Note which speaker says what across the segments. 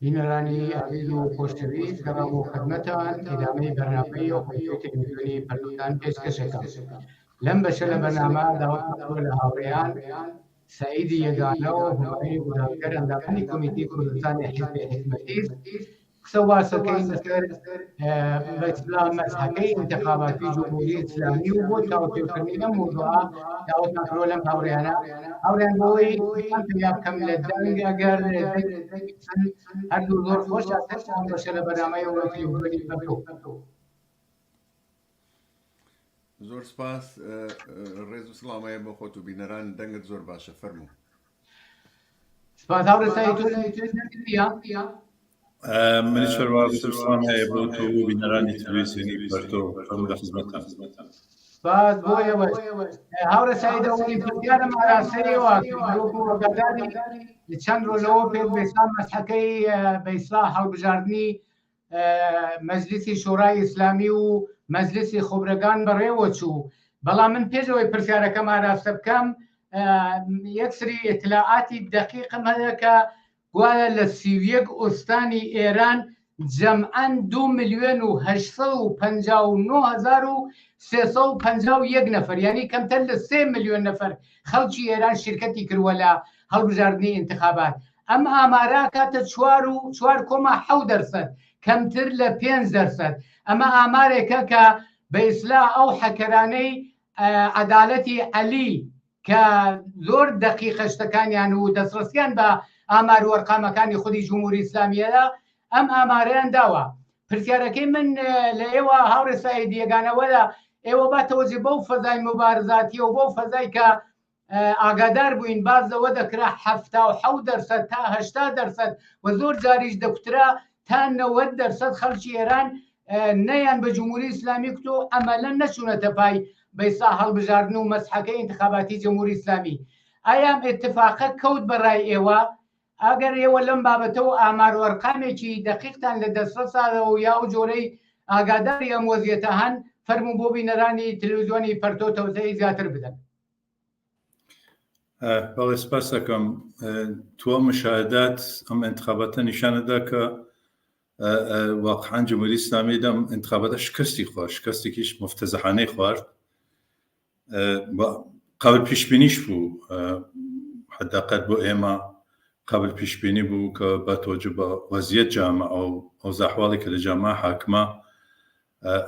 Speaker 1: بینەرانی ئاویل و خۆشەویست گەڕام و خدمەتان ئیدامەی بەرنامەی و خۆشەوی تەلەڤیزیۆنی پەرلوودان پێشکەشەکە. لەم بەشە لە بەرنامە داوام لە هاوڕێیان سعیدی یەگانە و هومایی گوناوگەر ئەندامانی کۆمیتەی کوردستانی حیزبی حکمەتی قسە واسەکەی لەسەر مەسحەکەی انتخاباتی جمهوری ئیسلامی و بۆ تاوتێکردنی لەم موضوعە داوەتمان کرۆ لەم هاوڕێیانە هاوڕێیان بۆەوەی پێیا بکەم لە دەنگ ئەگەر هەردوو زۆر خۆش ئەم بەشە لە بەرنامەی تەلەڤیزیۆنی پەرلوو.
Speaker 2: زۆر سپاس ڕێز و سڵامەیە بۆ خۆت و بینەران دەنگت زۆر باشە فەرموو.
Speaker 1: سپاس هاوڕێ سعید
Speaker 3: منی سەرواز سلام هەیە بۆ تۆ و بینەرانی تەلەڤیزیۆنی پەرتۆ لە خزمەتتان.
Speaker 1: سپاس بۆیەوە هاوڕێ سعیدەوەی پرسیارم ئاراسەیەوە وەکو ئەگاداری چەند ڕۆژەوە پێ بێسا مەسحەکەی بە ئیسلاح هەڵبژاردننی مەجلیسی شۆڕای ئیسلامی و مەجلیسی خۆبرەکان بەڕێوە چوو، بەڵام من پێشەوەی پرسیارەکەم ئاراستە بکەم یەک سری ئێتلاعاتی دەقیقم هەیە کە گوایە لە 31 ئۆستانی ئێران جەمعەن 2,859,351 نەفەر، یعنی کەمتر لە 3 ملیۆن نەفەر خەڵکی ئێران شرکەتی کردووە لە هەڵبژاردننی انتخابات. ئەم ئامارە کاتە 4.7%، کەمتر لە 5%. ئەمە ئامارێکە کە بە ئیسلاح ئەو حەکەرانەی عەدالەتی عەلی کە زۆر دەقیقە شتەکانیان و دەستڕەستیان بە ئامار و وەرقامەکانی خودی جمهوری ئیسلامیەدا ئەم ئامارەیان داوە. پرسیارەکەی من لە ئێوە هاوڕێ سعیدی یەگانەوەدا ئێوە با تەوەجێ بەو فەزای مبارزاتی و بەو فەزای کە ئاگادار بووین بازەوە دەکرا 77% تا 80% و زۆر جاریش دەکوترا تا 90% خەڵکی ئێران نەیان بە جمهوری ئیسلامی کتۆ ئەمەلە نەچوونەتە پای بەیسا هەڵبژاردن و مەسحەکەی انتخاباتی جمهوری ئیسلامی. ئایا اتفاقە کەوت بەڕای ئێوە؟ ئەگەر ئێوە لەم بابەتەوە ئامار وەرقامێکی دەقیقتان لە دەسترسادەوە و یا و جۆرەی ئاگاداری ئەم وەزیەتە هەن فەرموو بۆ بینەرانی تەلەڤیزیۆنی پەرتۆ تەوزەی زیاتر بدەن.
Speaker 3: بەڵێ سپاس دەکەم. تۆ مشاهدات ئەم انتخاباتە نیشانەدا کە واقعاً جمهوری ئیسلامی دەم انتخاباتە شکستی خوارد، شکستێکیش مفتەزەحانەی خوارد. قابل پیشبینیش بوو، حداقل بۆ ئێمە قابل پیشبینی بوو کە بە تۆجه بە وەزیەت جامە ئەو زاحواڵی کە لە جامە حاکمە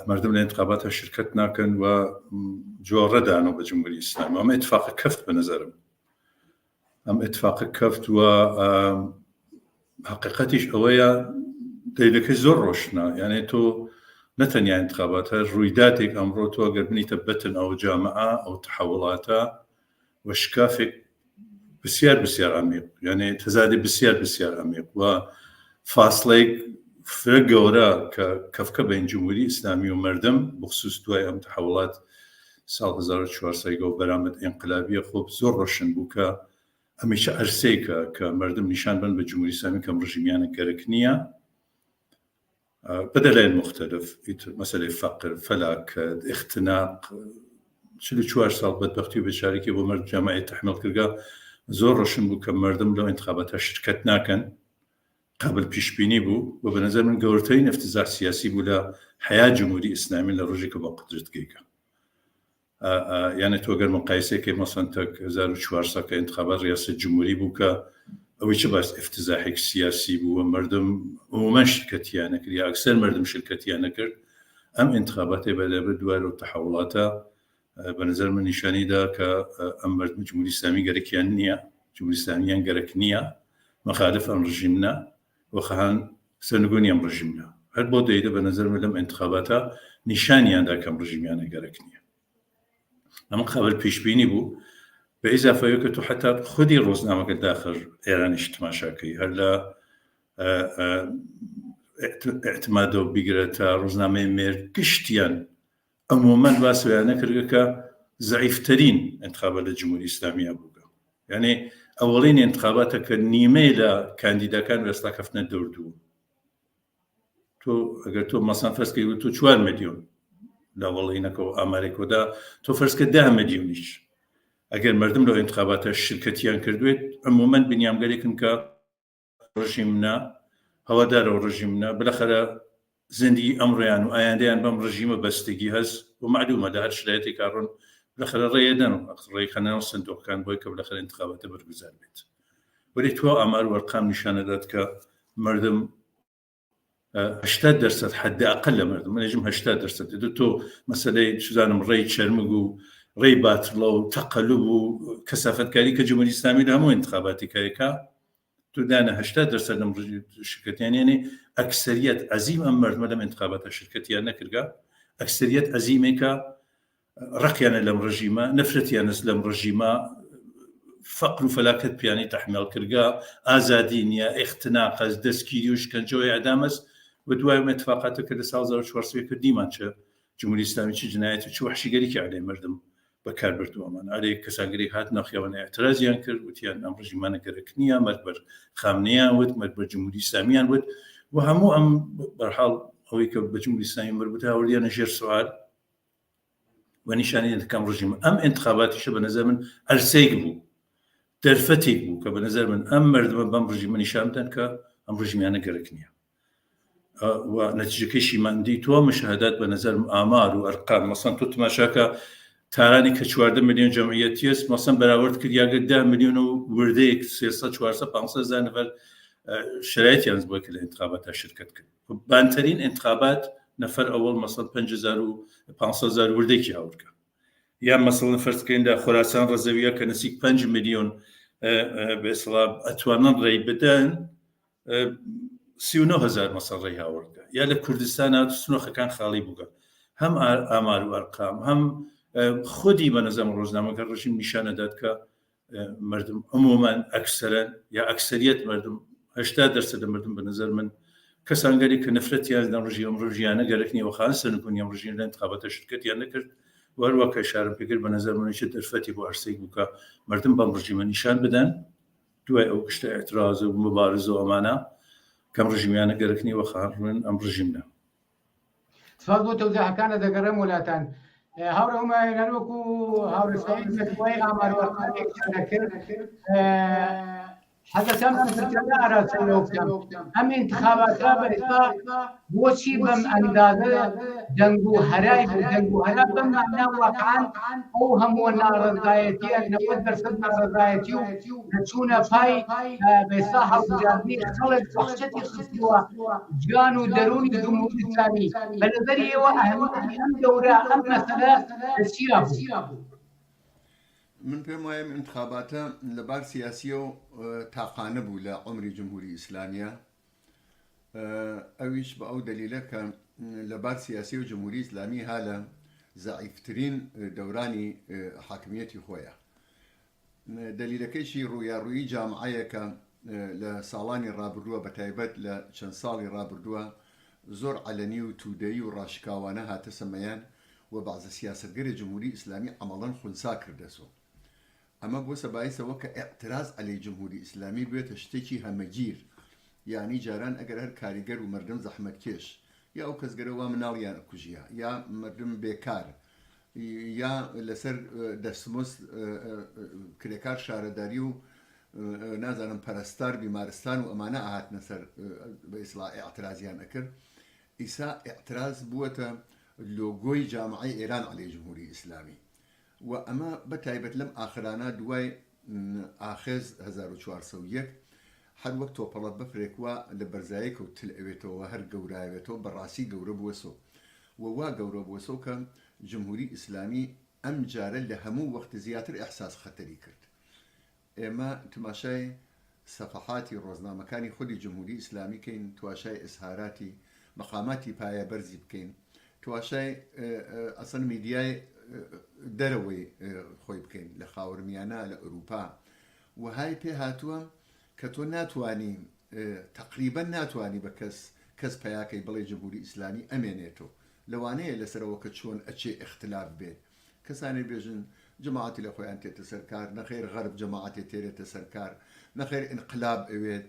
Speaker 3: مردم لە انتخاباتە شرکت ناکەن و جۆڕەدانەوە بە جمهوری ئیسلامی. ئەمە اتفاقە کەفت بە نەزەرم، ئەم اتفاقە کەفت و حقیقەتیش ئەوەیە دەیلەکەی زۆر ڕۆشنە، یعنی تۆ نەتەنیا انتخاباتە ڕوویداتێک ئەمڕۆ تۆ ئەگەر بنیتە بەتن ئەو جامعە ئەو تحولاتە و شکافێک بسیار بسیار عمیق، یعنی تەزادی بسیار عمیق و فاصلەیەک فرە گەورە کە کەفکە بین جمهوری ئیسلامی و مردم بخصوص دوای ئەم تحولات ساڵ 1400 و بەرامەد ئینقلابیە خۆ زۆر ڕۆشن بوو کە ئەمیشە ئەرسەیەکە کە مردم نیشان بن بە جمهوری ئیسلامی کەم ڕژیمیانە گەرەک نییە بدەلایەن مختلف، مەسەلەی فەقر، فەلاکەت، اختناق، 44 ساڵ بەدبەختی و بێچارەکی بۆ مرد جامعەی تەحمیل کردگا زۆر ڕۆشن بوو کە مردم لەو انتخاباتە شرکت ناکەن. قابل پیشبینی بوو و بەنظر من گەورەترین افتزاح سیاسی بوو لە حیا جمهوری ئیسلامی لە ڕۆژێک کە بە قدرت گەیکە. یعنی تۆ گەر مقایسەیەکی مەسەڵەن تەک 1400 کە انتخابات ڕیاست جمهوری بوو کە ئەوەی چه باس افتزاحێک سیاسی بوو و مردم عموماً شرکتیان نەکرد یا ئەکسەر مردم شرکتیان نەکرد. ئەم انتخاباتی بەدەبێت دوای ئەو تحولاتە بەنظر من نیشانیدا کە ئەم مردم جمهوری ئیسلامی گەرەکیان نییە، جمهوری ئیسلامیان گەرەک نییە، مخالف ئەم ڕژیمە وەخەهان سەرنگونی ئەم ڕژیمە. هەر بۆ دەیدە بەنظر من لەم انتخاباتە نیشانیاندا کەم ڕژیمیانە گەرەک نییە. ئەمە قابل پیشبینی بوو بە ئیزافەیە کە تو حتا خودی ڕۆژنامەکە داخل ئێرانیش تماشاکەی هەر لە اعتمادۆ بیگرێت تا ڕۆژنامەی مێر گشتیان عموماً باسویانە کردگە کە زەعیفترین انتخابات لە جمهوری ئیسلامیە بووگە. یعنی ئەوەڵین انتخاباتە کە نیمەی لە کاندیداکان وێستا کەفتنە دەردوو. تۆ ئەگەر تۆ مەسەڵەن فەرزکەی تۆ 4 ملیۆن لە وەڵینەکەەوە ئامارێکەوەدا تۆ فەرزکە 10 ملیۆنیش ئەگەر مردم لەو انتخاباتە شرکتیان کردوێت عموماً بنیامگەرێکن کە ڕژیمنا هەوادارە و ڕژیمە بالاخره زندگی ئەمڕیان و ئایاندەیان بەم ڕژیمە بەستگی هەست و معلومە لە هەر شرایەتێک ڕۆن بالاخره ڕێدەن و ڕێکخەنەوە سندوقەکان بۆی کە بالاخره انتخاباتە بەرگوزار بێت. وەلی تو ئامار وەرقام نیشانەدات کە مردم 80% حد أقل مردم من يجمع 80% إذا تو مثلا شو زانم ري تشرمجو ري باتلو تقلبو كثافة كاري كجمهورية الإسلامية لهم انتخاباتي كايكا تو دانا 80% من الشركات يعني أكثرية عزيمة مرد مدام انتخابات الشركات يعني كرجا أكثرية عزيمة كا رقيانا لم رجيمة نفرتيانا لم رجيمة فقر وفلاكت بياني تحمل كرجا آزادينيا اختناق دسكيريوش كان جوي إعدامس ودواء اتفاقات كده سازر شوارسوي كديمان شو جمهورية الإسلامية شو جنايات شو وحشي قريك عليه مردم بكار بردومان عليه كساقري هات ناخيوان اعتراضيان كر وتيان أمر جمانة كركنيا مدبر خامنيا ود مدبر جمهورية الإسلامية ود وهمو برحال هويك بجمهورية الإسلامية مربوطة وليانا جير سؤال ونشاني كم رجيم انتخابات شبه نزل من أرسيقبو ترفتيقبو كبنزل من مرد بام رجيم نشامتن كأم رجيميانا كركنيا ونتيجة كيشي ماندي تو مشاهدات بنظر آمار وأرقام مثلا تتماشاك تاراني كشوارده مليون جمعيتيس مثلا براورد كريا قد 10 مليون ورديك سياسة شوارسة 500 نفر شرائط ينزل بك الانتخابات الشركات كن بانترين انتخابات نفر أول مثلا 5,000 ورديك يهورك يا مثلا فرض كين دا خراسان رزوية كنسيك 5 مليون بإصلاب أتوانا رأي بدان 39,000 مثلا رأي هاورك يا لكردستان سنوخ كان خالي بوغا هم آمار وأرقام هم خودی به نظر روزنامه رژیم نشانه داد که مردم عموما اکثرا یا اکثریت مردم 80% مردم به نظر من کسانگری که نفرتی از رژیم روزیانه گرکنی و خاصه نکنی رژیم انتخابات شرکتی نکرد و هر وقت اشاره بکر به نظر من شد درفتی با ارسی بوده مردم با رژیم نشان بدن دوای او کشت اعتراض و مبارزه و امانه کم رژیمیانه گرکنی و خاصه ام رژیم نه.
Speaker 1: تفضل توضيح كان ذكر مولاتان هاورا هما ينالوكو هاورا سعيد متوي عمر وقالك ذكر هذا سامنا في الجزائر سيوكتم هم انتخابات بإطلاق بوشي بم أندازة دنگو هراي دنگو هراي بم معنى واقعا أو هم ونار الضايتي 90% نار الضايتي نتشونا فاي بصاحة وجابني خلق وحشتي خصوة جانو دروني جمهور إسلامي بنظري وأهمية أم دورة أم مثلا السيابو
Speaker 2: من پێم وایە انتخاباتە لەبار سیاسی و تاقانە بوو لە عمری جمهوری ئیسلامیە ئەویش بە ئەو دلیلە کە لەبار سیاسی و جمهوری ئیسلامی ها لە زعیفترین دەورانی حاکمیەتی خۆیە دلیلەکەیشی ڕوویاڕوویی جامعەیە کە لە ساڵانی ڕابردووە بە تایبەت لە چەند ساڵی ڕابردووە زۆر عەلەنی و توودەیی و ڕاشکاوانە هاتە سەمەیان و بەعزە سیاسەتگەری جمهوری ئیسلامی عەمەڵەن خونسا کردەسەوە ئەمە بۆ سەبایسەوە کە ئێعتراز عەلەی جمهوری ئیسلامی بێتە شتێکی هەمەگیر یعنی جاران ئەگەر هەر کاریگەر و مردم زەحمەتکێش یا ئەو کەسگەرەوە مناڵیان کوژیە یا مردم بێکار یا لەسەر دەستمزد کرێکار شارەداری و نازانم پەرستار بیمارستان و ئەمانە ئاهاتنە سەر بە ئیسڵاح ئێعترازیان ئەکرد ئیسا ئێعتراز بووەتە لۆگۆی جامعەی ئێران عەلەی جمهوری ئیسلامی و ئەمە بەتایبەت لەم ئاخرانە دوای ئاخێز 1401 هەر وەک تۆپەڵە بەفرێکوە لە بەرزایەک و تل ئەوێتەوە هەر گەورایەوێتەوە بەڕاستی گەورە بووەسۆ ووا گەورە بووەسۆ کە جمهوری ئیسلامی ئەم جارە لە هەموو وەخت زیاتر ئەحساس خەتەری کرد ئێمە تماشای سەفەحاتی ڕۆژنامەکانی خودی جمهوری ئیسلامی کەین تواشای ئسهاراتی مەقاماتی پایە بەرزی بکەین تواشای ئەسەن میدیای دەرەوەی خۆی بکەین لە خاورمیانە لە ئەوروپا وهای پێ هاتووە کە تۆ ناتوانی تقریبا ناتوانی بە کەس پیاکەی بڵێ جمهوری ئیسلامی ئەمێنێتەوە لەوانەیە لەسەرەوە کە چۆن ئەچێ اختلاف بێت کەسانی بێژن جەماعەتی لە خۆیان تێتە سەرکار نەخێر غەرب جەماعەتی تێرێتە سەرکار نەخێر انقلاب ئەوێت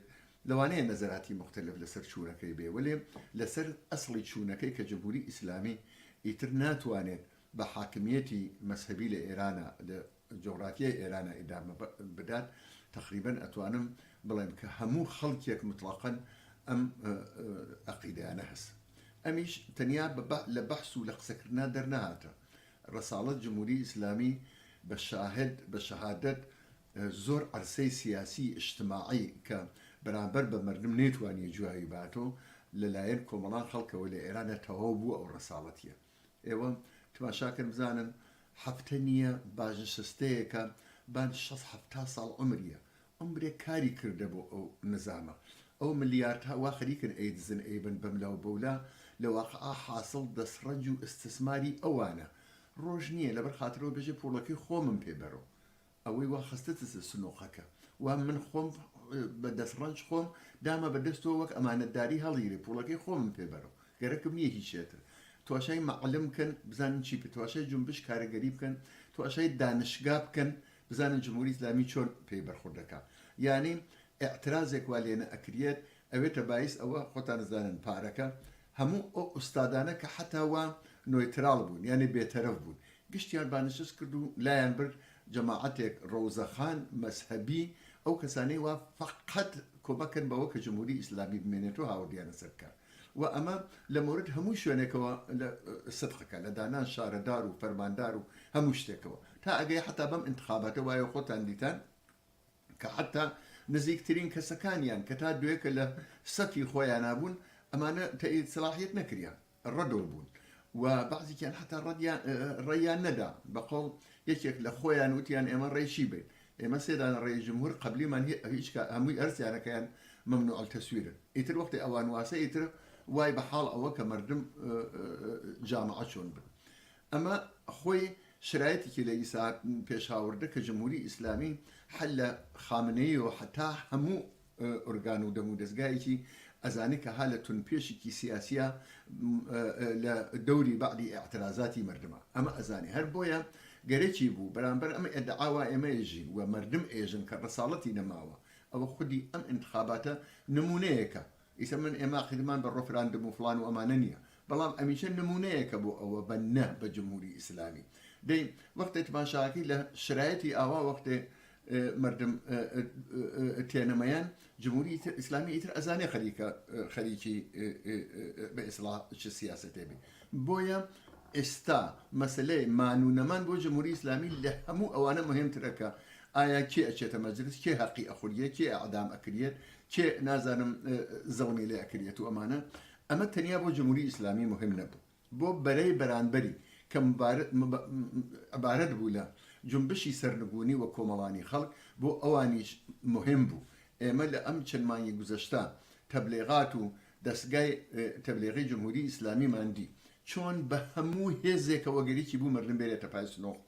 Speaker 2: لەوانەیە نەزەراتی مختلف لەسەر چوونەکەی بێ وەلێ لەسەر ئەسڵی چوونەکەی کە جمهوری ئیسلامی ئیتر ناتوانێت بە حاکمیەتی مەسهەبی لە ئێرانە لە جۆغرافیای ئێرانە ئیدامە بدات تقریبا ئەتوانم بڵێم کە هەموو خەڵکێک مطلقاً ئەم عقیدەیانە هەست ئەمیش تەنیا لە بەحث و لە قسەکردنا دەرنەهاتە ڕەساڵەت جمهوری ئیسلامی بە شەهادەت زۆر عەرسەی سیاسی اجتماعی کە بەرامبەر بە مردم نێتوانیە جوایی باتۆ لەلایەن کۆمەڵان خەڵکەوە لە ئێرانە تەواو بوو ئەو ڕەساڵەتیە ئێوە تماشاکەن بزانن هەفتە نییە باژنشستەیەکە بان 6-7 ساڵ عمریە عمرێک کاری کردە بۆ ئەو نظامە ئەو ملیاردها وا خەریکن ئەیدزن ئەیبن بەملاو بەولا لە واقعا حاصل دەسڕەنج و استثماری ئەوانە ڕۆژ نییە لەبەر خاترەوە بێژێ پوڵەکەی خۆمم پێبەرەوە ئەوەی وا خستە سنووقەکە وا من خۆم بە دەسڕەنج خۆم دامە بەدەستەوە وەک ئەمانەتداری هەڵگیرێ پوڵەکەی خۆمم پێبەرەوە گەرەکم نییە هیچێتر تواشای معلم بکەن بزانن چی پێ تواشای جنبش کارەگەری بکەن تواشای دانشگا بکەن بزانن جمهوری ئیسلامی چۆن پێی بەرخوردەکە یعنی اعتراضێک وا لێنە ئەکرێت ئەوێتە باعث ئەوە خۆتان زانن پارەکە هەموو ئەو ئوستادانە کە حتاوا نۆیترال بوون یعنی بێتەرەف بوون گشتیان بانشست کرد و لایەن برد جەماعەتێک ڕۆزەخان مەسهەبی ئەو کەسانەی وا فقط کۆمەکەن بەوە کە جمهوری ئیسلامی بمێنێتەوە هاوردیانە سەرکار و ئەمە لە مورد هەموو شوێنێکەوە سدقەکە لە دانان شارەدار و فەرماندار و هەموو شتێکەوە تا ئەگەی حتا بەم انتخاباتە وایە خۆتان دیتان کە حتا نزیکترین کەسەکانیان کە تا دوێکە لە سەفی خۆیان نابوون ئەمانە تەئید سەلاحیەت نەکریان ڕەدۆ بوون و بەعزێکیان حتا ڕێیان نەدا بەقۆڵ یەکێک لە خۆیان وتیان ئێمە ڕێشی بێت ئێمە سێدان ڕێی جمهور قبلیمان هیچ هەمووی ئەرسیانەکەیان ممنوع التەسویرن ئیتر وەختی ئەوان واسە ئیتر وای بە حاڵ ئەوە کە مردم جامعە چۆن بن ئەمە خۆی شرایەتێکی لە ئیسا پێشاوردە کە جمهوری ئیسلامی حل لە خامنەیە و حتا هەموو ئۆرگان و دەم و دەستگایەکی ئەزانی کە ها لە تونپێشێکی سیاسیە لە دەوری بەعدی ئاعترازاتی مردمە ئەمە ئەزانی هەر بۆیە گەرەکی بوو بەرامبەر ئەمە ئەدعاوا ئێمە ئێژین و مردم ئێژن کە ڕەساڵەتی نەماوە ئەوە خودی ئەم انتخاباتە نمونەیەکە ئیسە من ئێمە خدمان بە ڕۆفراندم و فلان و ئەمانە نییە بەڵام ئەمیشە نمونەیەکە بۆ ئەوە بە نە بە جمهوری ئیسلامی دەی وەختێ تماشاکی لە شرایەتی ئاوا وەختێ مردم تێنەمەیان جمهوری ئیسلامی ئیتر ئەزانێ خەریکی بە ئیسلاح چ سیاسەتێ بێ بۆیە ئێستا مەسلەی مانوونەمان بۆ جمهوری ئیسلامی لە هەموو ئەوانە مهمترەکە ئایا کێ ئەچێتە مەجلس کێ حەقی ئەخوریە کێ ئەعدام ئەکرێت کێ نازانم زەڵمی لێ ئەکرێت و ئەمانە ئەمە تەنیا بۆ جمهوری ئیسلامی مهم نەبوو بۆ بەرەی بەرانبەری کە عبارەت بوو لە جنبشی سەرنگونی و کۆمەڵانی خەڵک بۆ ئەوانیش مهم بوو ئێمە لە ئەم چەند مانگی گوزەشتا تەبلیغات و دەستگای تەبلیغی جمهوری ئیسلامی ماندی چۆن بە هەموو هێزێکەوە گەریکی بوو مردم بێرێتە پای سنۆق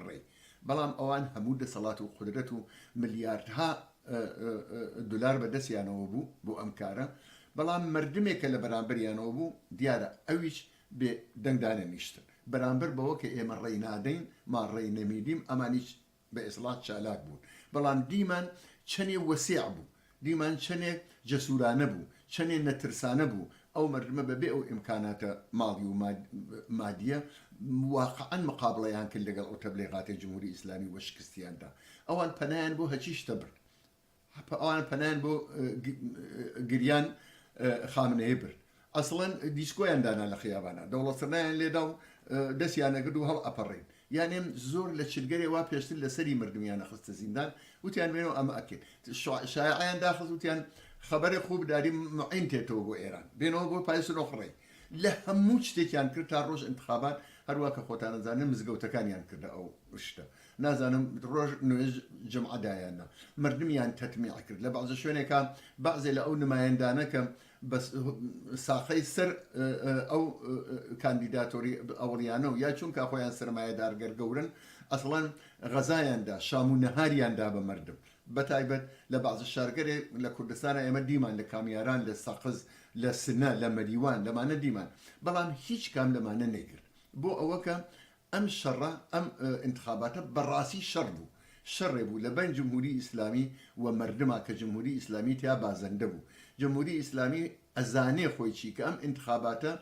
Speaker 2: ڕێی بەڵام ئەوان هەموو دەسەڵات و قدرەت و ملیاردها دلار بەدەستیانەوە بوو بۆ ئەم کارە بەڵام مردمێکە لە بەرامبەریانەوە بوو دیارە ئەویش بێ دەنگدانە نیشتن بەرامبەر بەوە کە ئێمە ڕێی نادەین ما ڕێی نەمیدیم ئەمانیش بە ئیسڵات چالاک بوون بەڵام دیمان چەندێ وەسیع بوو دیمان چەندێک جەسوورانە بوو چەندێ نەترسانە بوو ئەو مردمە بەبێ ئەو ئیمکاناتە ماڵی و مادیە واقعا مقابڵەیان کرد لەگەڵ ئەو تەبلیغاتی جمهوری ئیسلامی وە شکستیاندا ئەوان پەنایان بۆ هەچی شتە برد ئەوان پەنایان بۆ گریان خامنەیە برد ئەسڵەن دیسکۆیان دانا لە خیابانە دەوڵەتسەرنایان لێدا و دەستیانە کرد و هەڵ ئەپەڕین یانێ زۆر لە چرگەرێ وا پێشتر لەسەری مردمیانە خستە زیندان وتیان بێنەوە ئەمە ئەکێت شایعیان داخست وتیان خەبەرێک خوب داری معین تێتەوە بۆ ئێران بێنەوە بۆ پای سنۆخڕێ لە هەموو شتێکیان کرد تا ڕۆژ انتخابات هەروە کە خۆتان نەزانن مزگەوتەکانیان کردە ئەو شتە نازانم ڕۆژ نوێژ جمعەدایانە مردمیان تەتمیع کرد لە بەعزە شوێنێکە بەعزێ لە ئەو نمایەندانە کە بە ساخەی سەر ئەو کاندیداتۆری ئەوڵیانە و یا چونکە خۆیان سەرمایەدارگەر گەورن ئەسڵەن غەزایاندا شام و نەهاریاندا بە مردم بەتایبەت لە بەعزە شارگەرێ لە کوردستانە ئێمە دیمان لە کامیاران لە سەقز لە سنە لە مەریوان لەمانە دیمان بەڵام هیچ کام لەمانە نەیکرد بۆ ئەوە کە ئەم شەڕە ئەم انتخاباتە بەڕاستی شەڕ بوو شەڕێ بوو لە بین جمهوری ئیسلامی و مردما کە جمهوری ئیسلامی تیا بازەندە بوو جمهوری ئیسلامی ئەزانێ خۆی چی کە ئەم انتخاباتە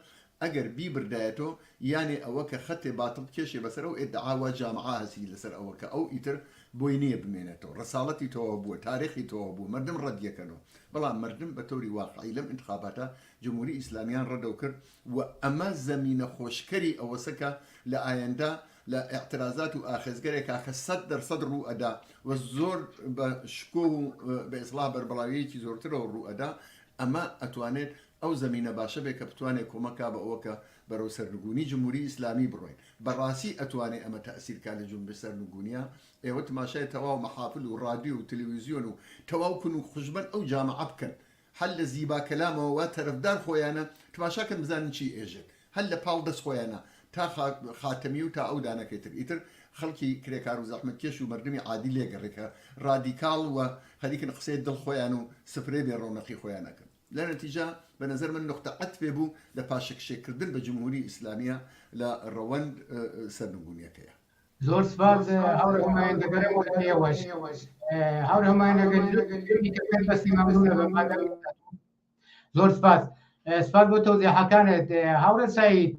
Speaker 2: ئەگەر بیبردایەتەوە یانێ ئەوە کە خەتێ باتڵ کێشێ بەسەر ئەو ئێدعاوە جامعە هەسی لەسەر ئەوە کە ئەو ئیتر بۆی نییە بمێنێتەوە ڕساڵەتی تۆوە بووە تاریخی تۆوە بوو مردم ڕەدیەکەنەوە بەڵام مردم بە تۆری واقعی لەم انتخاباتە جمهوری ئیسلامیان ڕەدەو کرد و ئەمە زەمینە خۆشکەری ئەوەسەکە لە ئایندا لە اعتراضات و ئاخێزگەرێکا کە 100% ڕوو ئەدا و زۆر بە شکۆ و بە ئیسڵا بەربڵاویەکی زۆرترەوە ڕوو ئەدا ئەمە ئەتوانێت ئەو زەمینە باشە بێت کە بتوانێت کۆمەکا بە ئەوەکە بەرەو سەرنگونی جمهوری ئیسلامی بڕۆین بەڕاستی ئەتوانێت ئەمە تەئسیرکا لە جمهوری سەرنگونیە ئێوە تماشای تەواو مەحافل و ڕادیۆ و تەلەڤیزیۆن و تەواو کن و خوشبەن ئەو جامعە بکەن هەل لە زیبا کەلامەوە وا تەرەفدار خۆیانە تماشاکەن بزانن چی ئێژێت هەل لە پاڵ دەست خۆیانە تا خاتەمی و تا ئەو دانەکەیتر ئیتر خەڵکی کرێکار و زەحمەت کێش و مردمی عادی لێگەڕێکە ڕادیکاڵ و خەریکن قسەی دڵ خۆیان و سفرێ بێ ڕۆنەقی خۆیانەکەن لە نەتیجە بە نظر من نقطە عەتفێ بوو لە پاشەکشێکردن بە جمهوری ئیسلامیە لە ڕەوەند سەرنگونیەکەیە
Speaker 1: زۆر سپاس هەورە هەمایەندەگەرم ئێوەش هەورە هەمایەندەگەر بەستی مەمنونە بە مادەم زۆر سپاس بۆ تەوزیحەکانت هەورە سەعید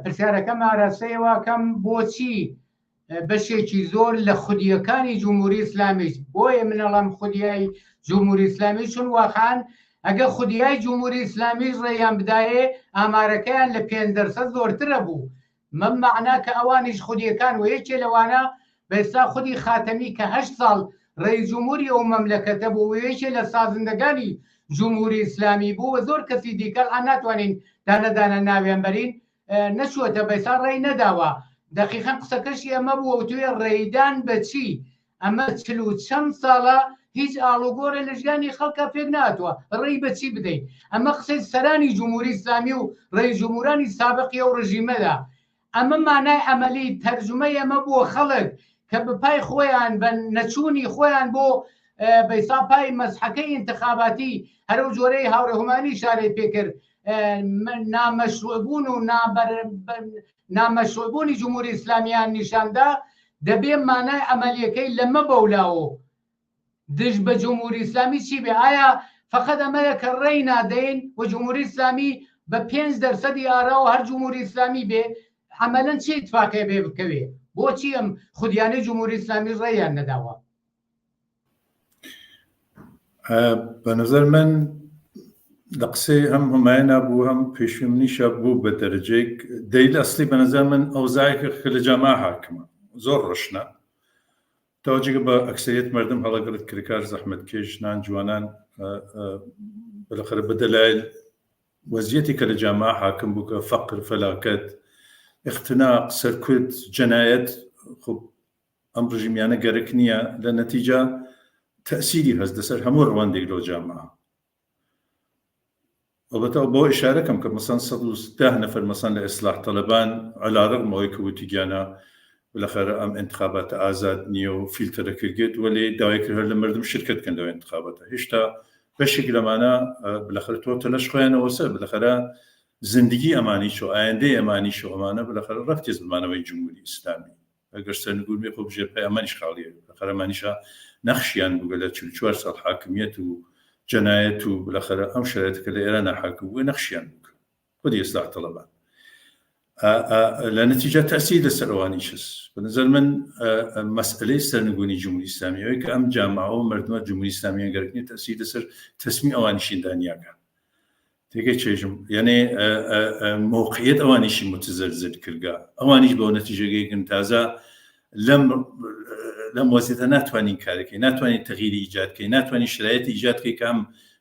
Speaker 1: پرسیارەکەم ئاراستەیەوە کەم بۆچی بەشێکی زۆر لە خودیەکانی جمهوری ئیسلامیش بۆیە منەڵام خودیای جمهوری ئیسلامی چون واقعاً ئەگە خودیای جمهوری ئیسلامیش ڕێیان بدایێ ئامارەکەیان لە 5% زۆرترە بوو من معنا کە ئەوانیش خودیەکان و یەکێ لەوانە بەئێستا خودی خاتەمی کە 8 ساڵ ڕێی جمهوری ئەو مەملەکەتە بوو و یەکێ لە سازندەکانی جمهوری ئیسلامی بوو و زۆر کەسی دیکە ناتوانین دانەدانە ناویان بەرین نەچووەتە بەئێستا ڕێی نەداوە دقیقاً قسەکەشی ئەمە بووە و توێ ڕێیدان بەچی ئەمە 40 چەند ساڵە هیچ ئاڵوگۆڕێ لە ژیانی خەڵکە پێک ناتوە ڕێی بەچی بدەین ئەمە قسەی سەرانی جمهوری ئیسلامی و ڕێی جمهورانی سابقی ئەو ڕژیمەدا ئەمە مانای ئەمەلی تەرجمەی ئەمە بۆ خەڵک کە بەپای خۆیان بە نەچوونی خۆیان بۆ بەئێستا پای مەزحەکەی انتخاباتی هەرو جۆرەی هاوڕێهومانی شارەی پێکرد نامەشروعبوون و نامەشروعبوونی جمهوری ئیسلامیان نیشاندا دەبێ مانای ئەمەلیەکەی لەمە بەولاوە دژ بە جمهوری ئیسلامی چی بێ ئایا فقط ئەمەیە کە ڕێی نادەین و جمهوری ئیسلامی بە 5% ئاراوە هەر جمهوری ئیسلامی بێ عملاً چی اتفاقی بێ بکەوێ بۆچی ئەم خودیانەی جمهوری ئیسلامی ڕێیان نەداوە
Speaker 3: بە نظر من لە قسەی هەم هەمایە بوو هەم پێشویمنیشە بوو بە دەرەجەیەک دەیل ئەسلی بە نظر من ئەوزایەکە کە لە جامعە حاکمە زۆر ڕشنە تەواجێگە بە ئەکسەریەت مردم هەڵەگرت کرێکار زەحمەتکێش نان جوانان بەلەخەرە بە دەلایل وەزیەتی کە لە جامعە حاکم بوو کە فەقر فەلاکەت اختناق سەرکوت جەنایەت خب ئەم ڕژیمیانە گەرەک نییە لە نەتیجە تەسیری هەست لەسەر هەموو ڕەوەندێک لەو جامعە البته بۆ ئشارەکەم کە مەسەن 110 نەفەر مەسەن لە ئیسلاح طەلەبان عەلا ڕەغمەوەی کە وتیگیانە بالاخره ئەم انتخابات ئازاد نییە و فیلتەرەکردێت وەلێ داوای کرد هەر لە مردم شرکت بکەن لەو انتخاباتە هێشتا بەشێک لەمانە بالاخره تۆ تەلەش خۆیانەوە سەر بالاخره زندگی ئەمانیش و ئایندەی ئەمانیش و ئەمانە بالاخره ڕەفتێز بمانەوەی جمهوری ئیسلامی ئەگەر سەرنگون بێ خۆ بژێرپای ئەمانیش خاڵیە بالاخره ئەمانیشە نەخشیان بووگە لە 44 ساڵ حاکمیەت و جەنایەت و بالاخره ئەم شرایطەکە لە ئێران حاکم بووە نەخشیان بووکە خودی ئیسلاح طەلەبان لە نەتیجە تەسیر لەسەر ئەوانیش هەست بە نظر من مەسئلەی سەرنگونی جمهوری ئیسلامی ئەوەی کە ئەم جامعە و مردمە جمهوری ئیسلامیان گەرەکنی تەسیر لەسەر تەسمی ئەوانیشی دانیاکە تێگەی چێژم یعنی موقعیت ئەوانیشی متزەلزل کردگا ئەوانیش بەو نەتیجەگەیەکن تازە لەم وەزیەتە ناتوانین کارەکەی ناتوانین تەغییری ئیجادکەی ناتوانین شرایەتی ئیجادکەی کە هەم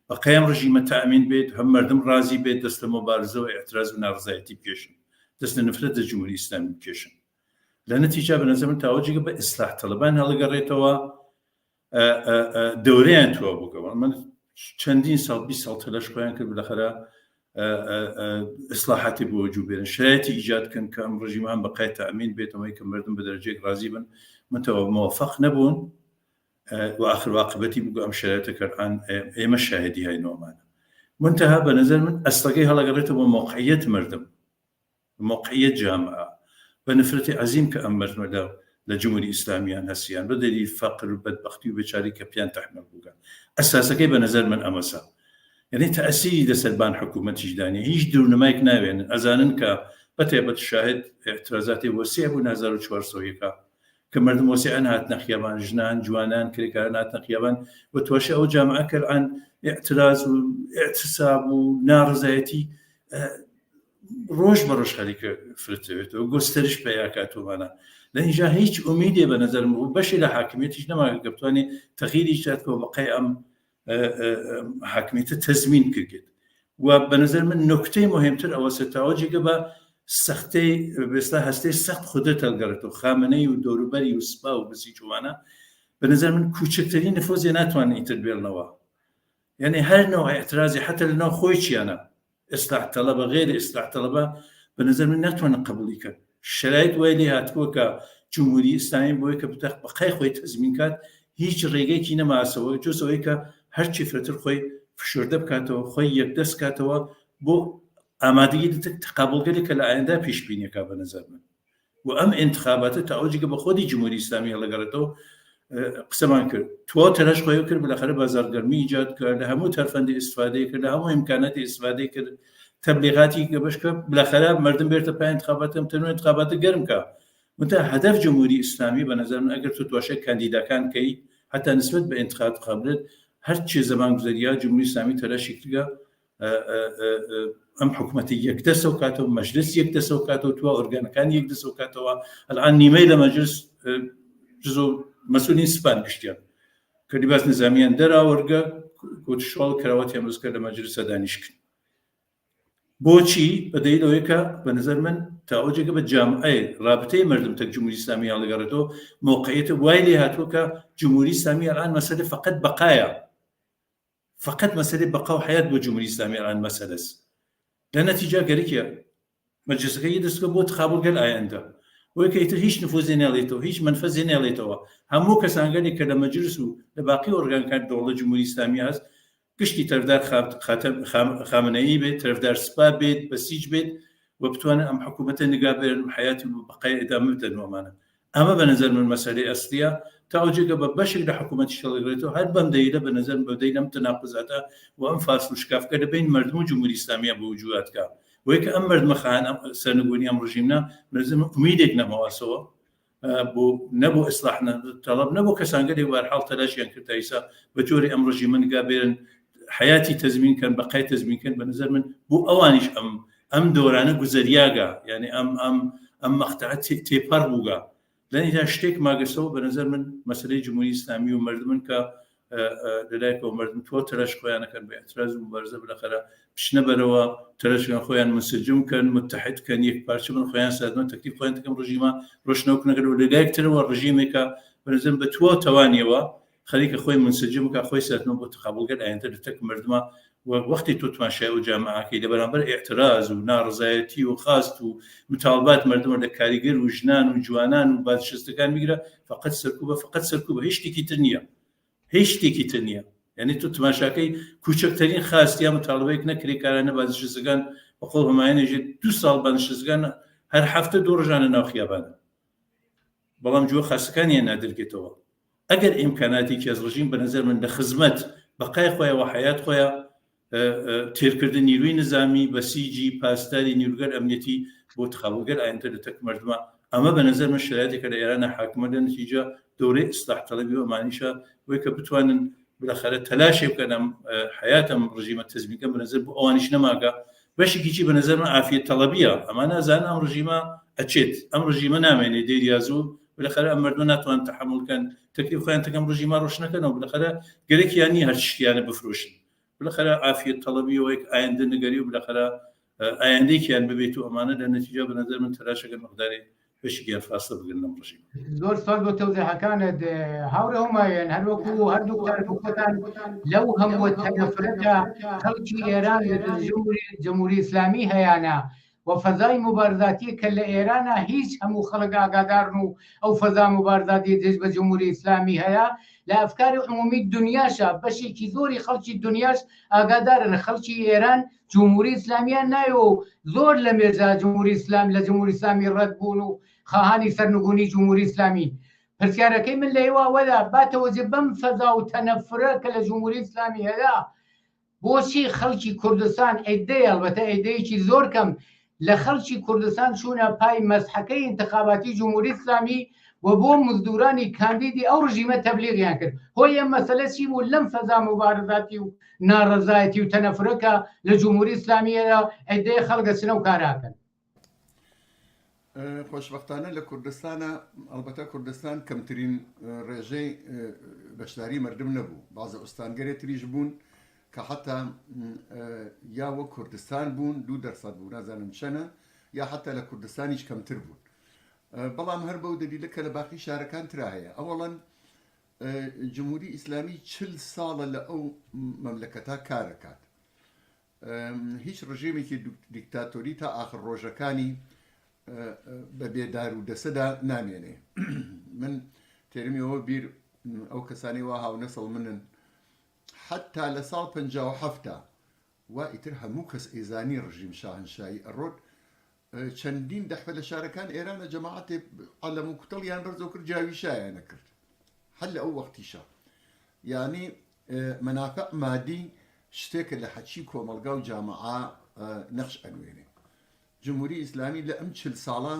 Speaker 3: بەقەیەم ڕژیمە تەئەمین بێت هەم مردم ڕازی بێت دەست لە مۆبارزە و ئێعتراز و ناڕزایەتی بکێشن دەست لە نفرەت لە جمهوری ئیسلامی بکێشن لە نەتیجە بە نەزەر من تاوەجێگە بە ئیسلاح طەلەبان هەڵەگەڕێتەوە دەورەیان تووە بووکەوە من چەندین ساڵ 20 ساڵ تەلەش خۆیان کرد بالاخره ئیسلاحاتی بۆ وجوب بێنن شرایەتی ئیجادکەن کە ئەم ڕژیمان بەقای تەئەمین بێتەوەی کە مردم بە دەرەجەیەک ڕازی بن منتەوە موفق نەبوون و آخر واقبەتی بوو ئەم شرایطە کەران ئێمە شاهدی هاینەوەمانە منتەها بە نظر من ئەسڵەکەی هەڵەگەڕێتەوە موقعیت مردم موقعیت جامعە بە نفرەتی عەزیم کە ئەم مردمە لە جمهوری ئیسلامیان هەسیان بە دەری فەقر و بەدبەختی و بێچاری کە پیان تەحمیل بووکە ئەساسەکەی بە نظر من ئەمەسە یعنی تەئسیری لەسەربان حکوومەتیش دانیە هیچ دوورنمایەک ناوێنن ئەزانن کە بەتێبەت شاهد اعتراضاتی وەسیع بوون 1400 کە مردم وەسیعەن هاتنە خیابان، ژنان جوانان کرێکاران هاتنە خیابان و توێشە ئەو جامعە کرد عن اعتراض و اعتصاب و ناڕزایەتی ڕۆژ بە ڕۆژ خەریکە فرتەوێتەوە گۆستەریش پێیاکاتۆمانە لە اینجا هیچ ئومیدێ بە نەزەرم و بەشی لە حاکمیەتیش نەماکە کە بتوانێت تەغییری داتەوە بەقەی ئەم حاکمیەتە تەزمین کردێت و بە نەزەر من نکتەی مهمتر ئەوە سەرتاوەجێگە بە سەختەی بێستا هەستەی سەخت خودت هەڵگەڕێتەوە خامنەی و دەوروبەری و سوپا و بسیجوانە بە نەزەر من کوچکترین نفۆزێ ناتوانێت ئیتر بێڵنەوە یعنی هەر نوع اعتراضی حتى لەناو خۆی چیانە إصلاح طلبة غير إصلاح طلبة بنظر من نتوان قبولي كان الشرائط ويلي هاتكو كجمهوري إسلامي بوي كبتاخ بقاي خوي تزمين كات هيج ريغي كينا ما سوى جو سوى كا هرشي فرتر خوي فشورده بكاتو خوي يقدس كاتو بو آمادگی تقابل كلي كلا عنده پیش بینی کا بنظر من وام انتخابات تعوجي بخودي جمهوري إسلامي هلا قرتو قسمان کرد تو تلاش خوی کرد بالاخره بازارگرمی ایجاد کرد همو ترفند استفاده کرد همو امکانات استفاده کرد تبلیغاتی که باش کرد بالاخره مردم بیرته پای انتخاباتم تنو انتخابات گرم که منتها هدف جمهوری اسلامی به نظر من اگر تو توشه کاندیداکان کی حتی نسبت به انتخابات قبلت هر چه زمان گذریا جمهوری اسلامی تلاش کرد ام حکومتی یک دست وکاتو مجلس یک دست وکاتو تو ارگانکان یک دست وکاتو الان نیمه مجلس جزو مسؤولين سبان گشتیان کردی باز نظامیان درا ورگا کوتشوال کراواتی امروز کرد مجلس دانشکن بۆچی بەدەیل ئەوەیە کە بە نظر من تاوەجێگە بە جامعەی رابطەی مردم تەک جمهوری ئیسلامی هەڵدەگەڕێتەوە موقعیت وای لێ هاتووە کە جمهوری ئیسلامی الان مەسەلە فقط بەقایە فقط مەسەلەی بەقا و حیات بۆ جمهوری ئیسلامی الان مەسەلەس لە نەتیجا گەرەکیە مەجلسەکەی دەستکە بۆ تقابڵگەر ئایندە وەی کە ئیتر هیچ نفوذی نێڵێتەوە هیچ منفەذی نێڵێتەوە هەموو کەسانگەری کە لە مەجلس و لە باقی ئۆرگانکان دەوڵەت جمهوری ئیسلامی هەست گشتی تەرەفدار خامنەیی بێت تەرەفدار سوپا بێت بەسیج بێت و بتوانن ئەم حکوومەتە نیگابێرن حیاتی و بەقای ئێدامە بدەنەوەمانە ئەمە بە نەزەر من مەسەلەی ئەسلیە تاوەجێگە بە بەشێک لە حکوومەتی شەڵێگرێتەوە هەر بەم دەیلە بە نەزەر بەدەی لەم تەناقزاتە و ئەم فاصل و شکافکە لەبین مردم و جمهوری ئیسلامیە بە وجوهاتکە وەی کە ئەم مردمە خان سەرنگونی ئەم ڕژیمە بەنظرم ئومیدێک نەمەواسەوە بۆ نەبوو ئیسلاح تەڵەب نەبوو کەسانگەری وارحاڵ تەلاشیان کرد تا ئیسا بە جۆری ئەم ڕژیمە نیگابێرن حياتي تزمين كان بقاي تزمين كان بنظر من بو اوانيش ام دورانه گزرياغا يعني ام مقطعات تيبار بوغا لان اذا اشتك ما قصو بنظر من مساله جمهوريه اسلاميه ومردمن ك لذلك ومردم تو ترش خويانا كان باعتراض ومبارزه بالاخره بشنا بروا ترش خويان منسجم كان متحد كان يك بارش من خويان سادنا تكتيب خويان كم رجيمه روشنو كنا قالوا لذلك تروا الرجيم ك بنظر بتو توانيوا خليك أخوي منسجم كأخوي ساتنو بتقابل قد أنت لتك مردما ووقت تتماشى وجامعة كده برامبر اعتراض ونار زايتي وخاص ومطالبات مردما لكاريجر وجنان وجوانان وبعض شستكان ميجرا فقط سركوبة هيش تيكي تنية يعني تتماشى كي كوشك ترين خاص يا مطالبة نكري كارنا بعض شستكان وقولهم عين يجي 2 سال بعض شستكان هر هفته دور جانا ناخيابانا بلام جو خاص كان ينادر كتوا اگر امکاناتی که از رژیم به نظر من لخدمت بقای خویا و حیات خویا تیرکردن نیروی نظامی بسیجی پاسداری نیروگر امنیتی بود خالوگر آینده لتک مردم اما به نظر من شرایطی که ایران حاکمه نتیجه دوره اصلاح طلبی و معنیشه و که بتوانن بالاخره تلاشی بکنم حیاتم رژیم تزمین کنم به نظر بو آوانیش نماگه باشی کی به نظر من عافیت طلبیه اما نه زن ام رژیم اچیت ام رژیم نامینی دیریازو بالاخره ام مردم نتوان تحمل کن تكليف خيان تكم رجيم روشنا كانوا بالاخره قالك يعني هالشيء يعني بفروشن بالاخره عافيه طلبيه ويك عند النقري وبالاخره عندك يعني ببيتو امانه للنتيجه بنظر من تلاشى المقداري باش يجي فاصل بقلنا رجيم
Speaker 1: زور صلب توضيح كانت هاورهم يعني هلوكو هردو تعرفوا فتان لو هم وتنفرتها خلقي ايران جمهوريه اسلاميه يعني وفضای مبارزاتی که لإيران هیچ همو خلق آگادارنو او فضای مبارزاتی جذب جمهوری اسلامی هیا لأفکار عمومی دنیاشا بشی کی زوری خلقی دنیاش آگادارن خلقی ایران جمهوری اسلامی نایو زور لمیرزا جمهوری اسلام لجمهوری اسلامی رد بونو خواهانی سرنگونی جمهوری اسلامی پرسیارکی من لیوا ودا باتوجبم فضا و تنفره که لجمهوری اسلامی هیا بوشی خلقی کردستان ایده البته ایده کی زور کم لخلشي كردستان شونا باي مسحكي انتخاباتي جمهوري اسلامي و بۆ مزدورانی کاندیدی ئەو ڕژیمە تەبلیغیان کرد هۆی ئەم مەسەلە چی بوو لەم فەزا مبارزاتی و ناڕەزایەتی و تەنەفرەکە لە جمهوری ئیسلامیەدا ئەدەی خەڵکە چنە و کاراکەن.
Speaker 2: خۆشبەختانە لە کوردستانە ئەلبەتە کوردستان کەمترین ڕێژەی بەشداری مردم نەبوو بازە ئوستانگەرێ تریش بوون کە حتا یا وە کوردستان بوون 2% بوو نازانم چەنە یا حتا لە کوردستانیش کەمتر بوون بەڵام هەر بەو دەلیلە کە لە باقی شارەکان ترا هەیە ئەوەڵەن جمهوری ئیسلامی 40 ساڵە لە ئەو مەملەکەتا کارەکات هیچ ڕژێمێکی دیکتاتۆری تا ئاخر ڕۆژەکانی بە بێدار و دەسەدا نامێنێ من تێرمیەوە بیر ئەو کەسانی وا هاونەسەڵ منن حتا لە ساڵ 57 وا ئیتر هەموو کەس ئێزانی ڕژیم شاهنشایی ئەڕۆت چەندین دەحبە لە شارەکان ئێرانە جەماعەتێ عەلەم و کوتەڵیان بەرزەو کرد جاوی شایان نەکرد هەل لە ئەو وەختیشە یعنی منافع مادی شتێکە لە حەچی کۆمەلگا و جامعە نەخش ئەنوێنێ جمهوری ئیسلامی لە ئەم 40 ساڵە